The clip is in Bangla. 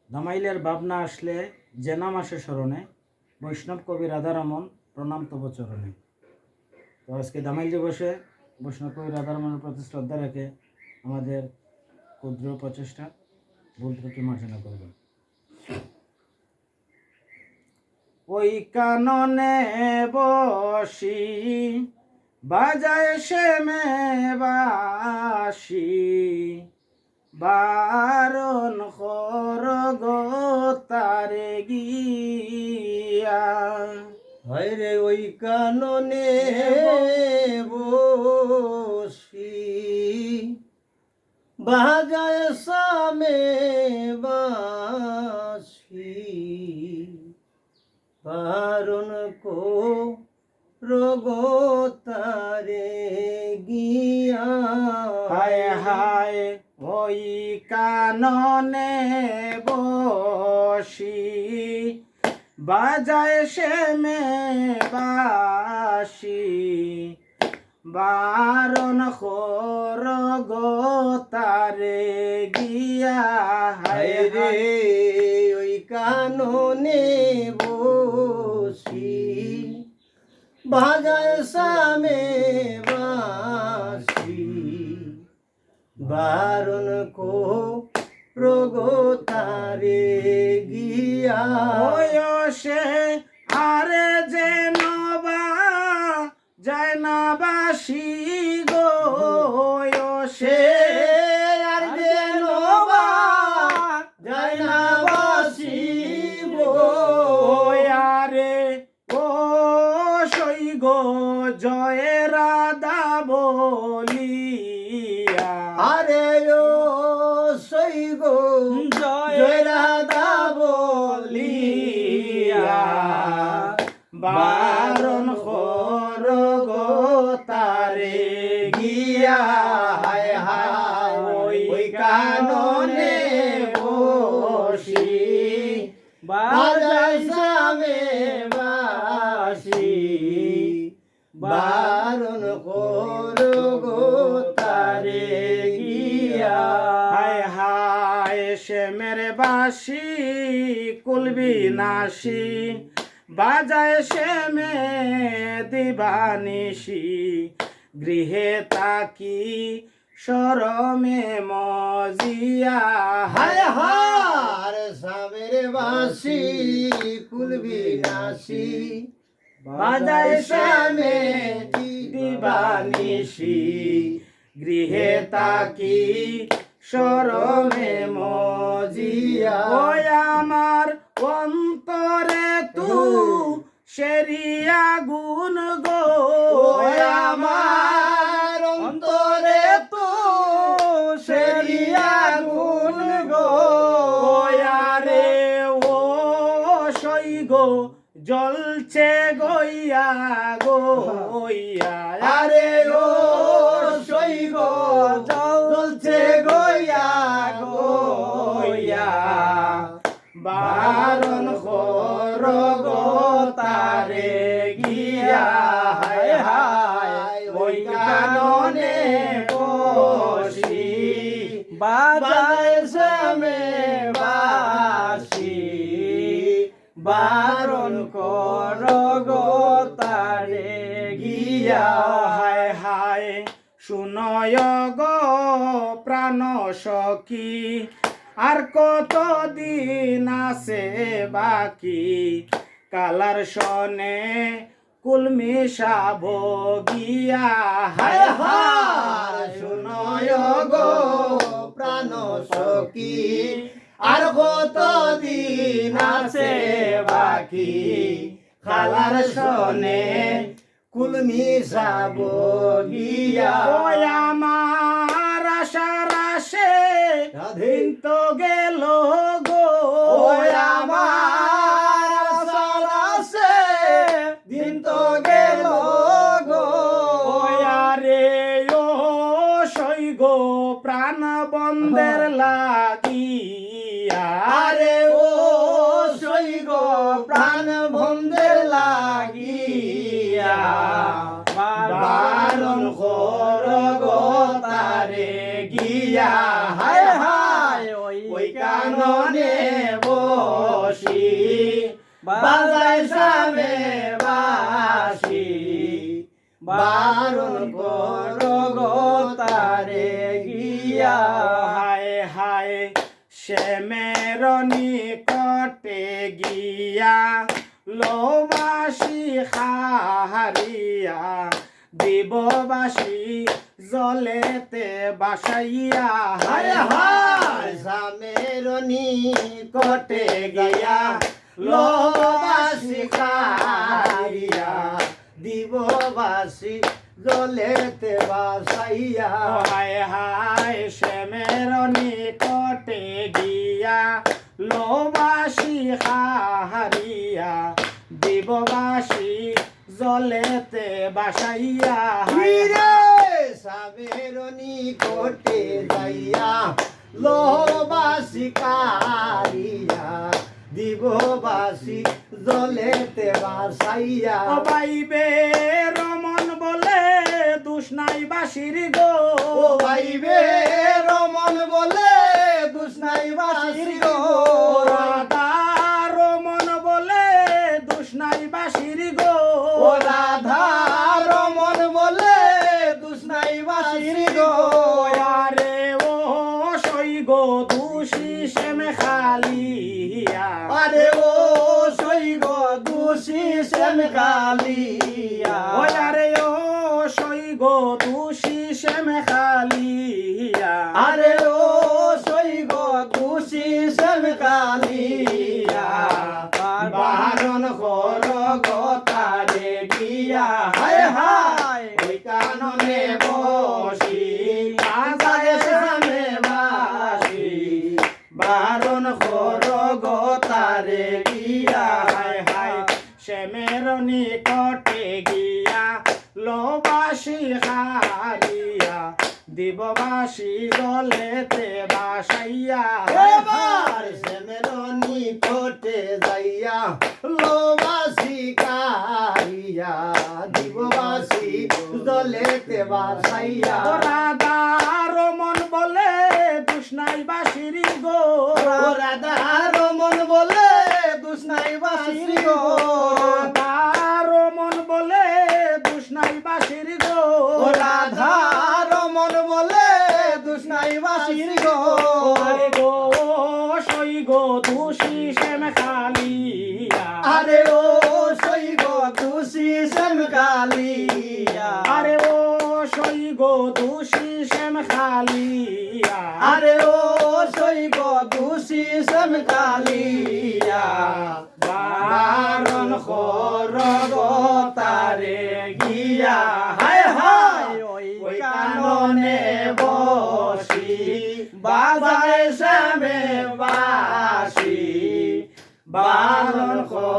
দামাইলের ভাবনা আসলে যে নাম আসে স্মরণে, বৈষ্ণব কবি রাধারমন প্রণাম তব চরণে। তো আজকে দামাইল দিবসে বৈষ্ণব কবি রাধারমনের প্রতি শ্রদ্ধা রেখে আমাদের ক্ষুদ্র প্রচেষ্টা ভুল ত্রুটি মার্জনা করবেন। ওই কাননে বসি বাজায় শ্যামে বাসি, বারণ কর গো তারে গিয়া। হায়রে ওই কাননে বসি বাজায় সামে বাসি, বারণ রগো তারে গিয়া। হায় হায় ওই কাননে বসি বাজায় শ্যামে বাসি, বারণ কর গো তারে গিয়া। হায় রে ওই কাননে বসি বাজায় সামে বাসি, বারণ রগো তারে গিয়া। সে আরে যেন বা যায় না বাসি গো, সে আর যেন বা যায় না বাসি গো। আরে ও সই গো জয় রাধা বলিয়া। আরে ও সই গো জয় রাধা বলিয়া, বারণ কর গো তারে গিয়া। হায় হায় ওই কাননে বসি বাজায় সামে বাসি, বারণ গো তারে গিয়া। হায় হায় শ্যামের বাসি কুলবি নাসি, বাজায় শ্যামে দিবানিসি, গৃহে তাকি শরমে মজিয়া। হায় হার সামের বাসি কুলবি নাসি, বাজায় শ্যামে দিবানিসি, গৃহে তাকি শরমে মজিয়া। ওই আমার অন্তরে তু সেরিয়া গুণ গো, আমার অন্তরে তো সেরিয়া গুণ গো। আরে ও সই গো জলছে গইয়া গইয়া। আরে ও সই গো জ্বলছে গইয়া গইয়া, বারণ কর গো তারে গিয়া। হায় হায় ওই কাননে বসি বাজায় সামে বাসি, বারণ কর গো তারে গিয়া। হায় হায় শুনয় গো প্রাণ সখী, আর কত দিন আছে বাকি, কালার সনে কুলমিশা ভোগিয়া। হায় হায় শুনয় গো প্রাণ সখী, আর কত দিন আছে বাকি, খালার সনে কুলমিশা বগিয়া। ওই আমার আশার আসে দিন তো গেল গো, ওই আমার আশার আসে দিন তো গেল গো। আরে ও সই গো প্রাণ বন্ধের লাগিয়া। আরে ও সই গো প্রাণ বন্ধের লাগিয়া, বারণ কর গো তারে গিয়া। হায় হায় ওই কাননে বাজায় সামে বাসি বারণ করো গো তারে গিয়া হায় হায় শ্যামের নিকটে গিয়া লোবাসি হারিয়া দিববাসী জলেতে বাসাইয়া হায় হায় সামের নিকটে গিয়া লোবাসি খাইয়া দিববাসী জলেতে বাসাইয়া হায় হায় শ্যামের নিকটে গিয়া লোবাসি হারিয়া দিববাসী জলেতে বাসাইয়া হিরে সামের নিকটে যাইয়া লোবাসি কারিয়া দিববাসী জলেতে বাসাইয়া বাইবে রমন বলে দুষ নাই বাসির গো ও ভাইবে রমন বলে দুষ্ণাই বাসির গো রাধা রমন বলে দুষ নাই বাসির গো ও রাধা রমন বলে দুষ্ণাই বাসির গো আরে ও সই গো দুষি শ্যামে খালিয়া আরে ও সই গো দুষি শ্যাম কালিয়া আরে ও সই গো দুষি শ্যামে খালিয়া আরে ও সই গো দুষি শ্যাম কালিয়া বারণ কর গো তারে গিয়া হায় হায় ওই কাননে বসি বাজায় সামে বাসি বারণ কর গো তারে গিয়া হায় হায় শ্যামের নিকটে গিয়া লোবাসি হারিয়া দিববাসী গলেতে বাসাইয়া এবার শ্যামের নিকটে যাইয়া লোবাসি কারিয়া দিববাসী দলেতে বাসাইয়া রাধা রমন বলে দুষ নাই বাসির গো রাধা রমন বলে দুষ্ণাই বাসির গো রাধা রমন বলে দুষ নাই বাসির গো রাধা রমন বলে দুষ্ণাই বাসির গো আরে গো সই গো দুষি শ্যাম খালিয়া আরে ও সই গো দুষি শ্যাম কালিয়া আরে ও সই গো দুষি শ্যাম খালিয়া আরে ও সই গো দুষি শ্যাম কালিয়া বারণ কর গো তারে গিয়া হায় হায় ওই কাননে বসি বাজায় শ্যামে বাসি বারণ কর